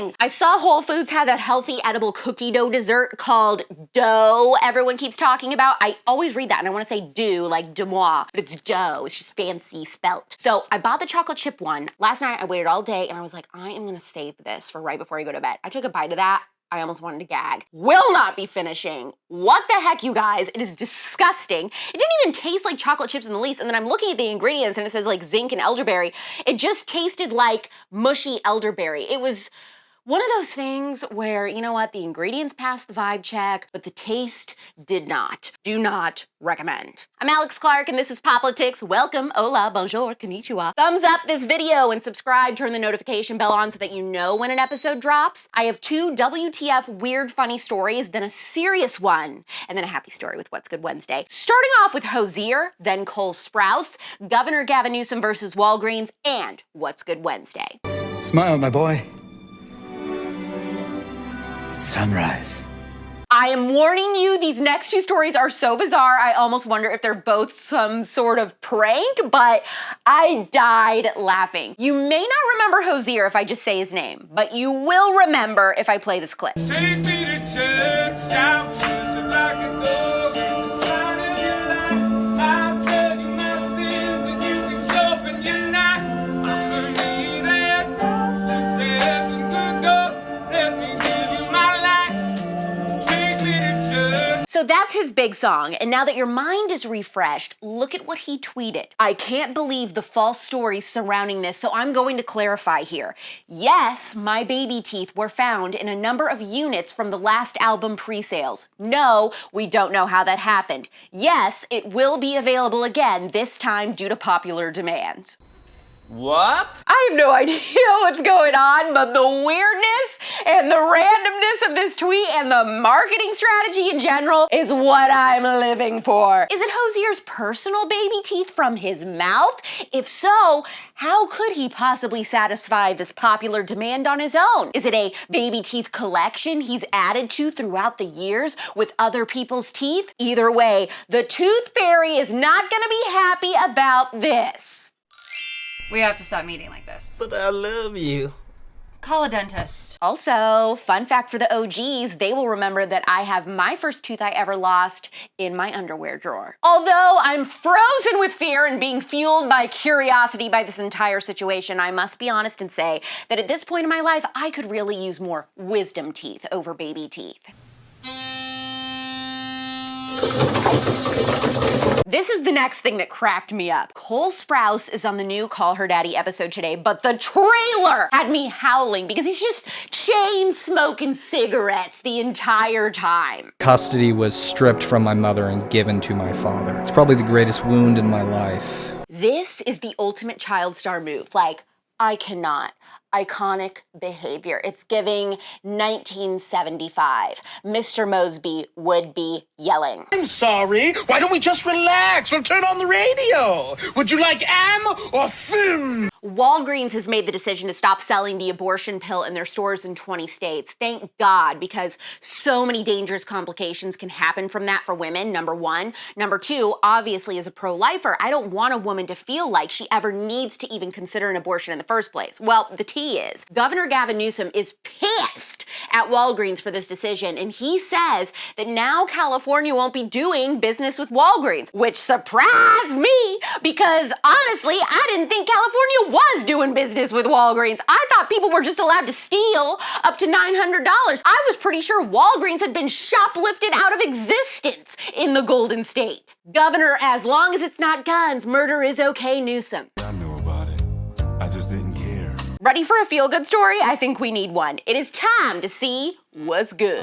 thing. I saw Whole Foods have that healthy edible cookie dough dessert called dough everyone keeps talking about. I always read that and I want to say do, like de moi, but it's dough. It's just fancy spelt. So I bought the chocolate chip one. Last night I waited all day and I was like, I am gonna save this for right before I go to bed. I took a bite of that. I almost wanted to gag. Will not be finishing. What the heck, you guys? It is disgusting. It didn't even taste like chocolate chips in the least. And then I'm looking at the ingredients and it says like zinc and elderberry. It just tasted like mushy elderberry. It was one of those things where, you know what, the ingredients passed the vibe check, but the taste did not. Do not recommend. I'm Alex Clark and this is Poplitics. Welcome, hola, bonjour, konnichiwa. Thumbs up this video and subscribe, turn the notification bell on so that you know when an episode drops. I have 2 WTF weird funny stories, then a serious one, and then a happy story with What's Good Wednesday. Starting off with Hozier, then Cole Sprouse, Governor Gavin Newsom versus Walgreens, and What's Good Wednesday. Smile, my boy. Sunrise. I am warning you, these next 2 stories are so bizarre, I almost wonder if they're both some sort of prank, but I died laughing. You may not remember Hozier if I just say his name, but you will remember if I play this clip. Take me to church, I'll worship like a dog. I'll tell you my sins and you can sharpen your knife. For me, that was the heaven could go. Let me give you my life. Take me to church. So that's his big song, and now that your mind is refreshed, look at what he tweeted. I can't believe the false stories surrounding this, so I'm going to clarify here. Yes, my baby teeth were found in a number of units from the last album pre-sales. No, we don't know how that happened. Yes, it will be available again, this time due to popular demand. What? I have no idea what's going on, but the weirdness and the randomness of this tweet and the marketing strategy in general is what I'm living for. Is it Hozier's personal baby teeth from his mouth? If so, how could he possibly satisfy this popular demand on his own? Is it a baby teeth collection he's added to throughout the years with other people's teeth? Either way, the tooth fairy is not gonna be happy about this. We have to stop meeting like this. But I love you. Call a dentist. Also, fun fact for the OGs, they will remember that I have my first tooth I ever lost in my underwear drawer. Although I'm frozen with fear and being fueled by curiosity by this entire situation, I must be honest and say that at this point in my life, I could really use more wisdom teeth over baby teeth. This is the next thing that cracked me up. Cole Sprouse is on the new Call Her Daddy episode today, but the trailer had me howling because he's just chain smoking cigarettes the entire time. Custody was stripped from my mother and given to my father. It's probably the greatest wound in my life. This is the ultimate child star move. Like, I cannot. Iconic behavior. It's giving 1975. Mr. Mosby would be yelling. I'm sorry. Why don't we just relax? We'll turn on the radio. Would you like am or film? Walgreens has made the decision to stop selling the abortion pill in their stores in 20 states. Thank God, because so many dangerous complications can happen from that for women, number one. Number two, obviously as a pro-lifer, I don't want a woman to feel like she ever needs to even consider an abortion in the first place. Well, the tea is, Governor Gavin Newsom is pissed at Walgreens for this decision, and he says that now California won't be doing business with Walgreens, which surprised me, because honestly, I didn't think California was doing business with Walgreens. I thought people were just allowed to steal up to $900. I was pretty sure Walgreens had been shoplifted out of existence in the Golden State. Governor, as long as it's not guns, murder is okay, Newsom. I know about it. I just didn't care. Ready for a feel-good story? I think we need one. It is time to see what's good.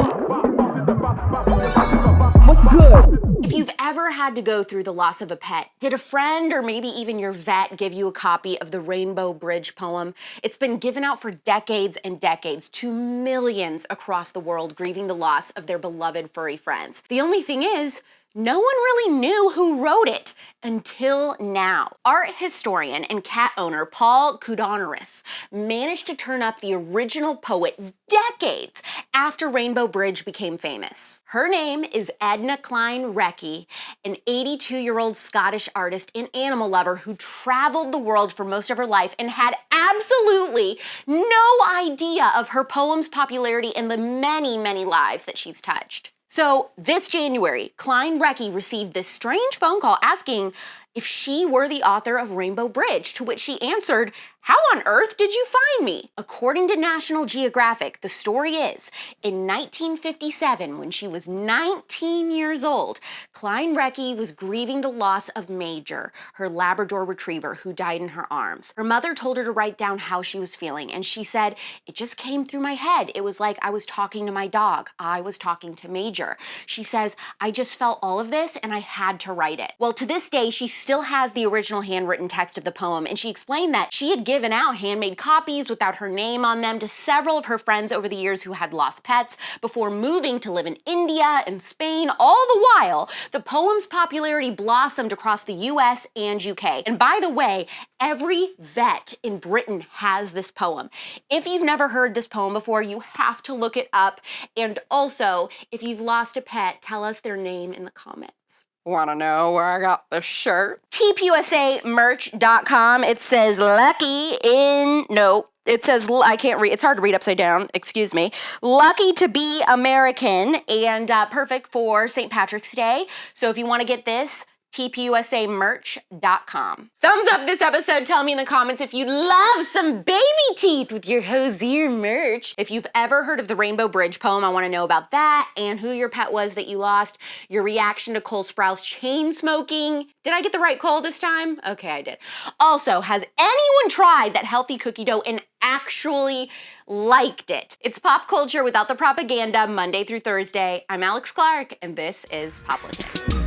What's good? If you've ever had to go through the loss of a pet, did a friend or maybe even your vet give you a copy of the Rainbow Bridge poem? It's been given out for decades and decades to millions across the world grieving the loss of their beloved furry friends. The only thing is, no one really knew who wrote it until now. Art historian and cat owner Paul CUTEservatives managed to turn up the original poet decades after Rainbow Bridge became famous. Her name is Edna Klein Recce, an 82-year-old Scottish artist and animal lover who traveled the world for most of her life and had absolutely no idea of her poem's popularity and the many, many lives that she's touched. So this January, Klein Recce received this strange phone call asking if she were the author of Rainbow Bridge, to which she answered, "How on earth did you find me?" According to National Geographic, the story is, in 1957, when she was 19 years old, Klein Recce was grieving the loss of Major, her Labrador retriever, who died in her arms. Her mother told her to write down how she was feeling, and she said, "It just came through my head. It was like I was talking to my dog. I was talking to Major." She says, "I just felt all of this, and I had to write it." Well, to this day, she still has the original handwritten text of the poem, and she explained that she had given out handmade copies without her name on them to several of her friends over the years who had lost pets before moving to live in India and Spain. All the while, the poem's popularity blossomed across the US and UK. And by the way, every vet in Britain has this poem. If you've never heard this poem before, you have to look it up. And also, if you've lost a pet, tell us their name in the comments. Wanna know where I got this shirt? TPUSAmerch.com. It says lucky in, no, it says, I can't read, it's hard to read upside down, excuse me. Lucky to be American and perfect for St. Patrick's Day. So if you wanna get this, TPUSAmerch.com. Thumbs up this episode. Tell me in the comments if you love some baby teeth with your Hozier merch. If you've ever heard of the Rainbow Bridge poem, I want to know about that and who your pet was that you lost, your reaction to Cole Sprouse Chainsmoking. Did I get the right Cole this time? Okay, I did. Also, has anyone tried that healthy cookie dough and actually liked it? It's pop culture without the propaganda, Monday through Thursday. I'm Alex Clark, and this is Poplitics.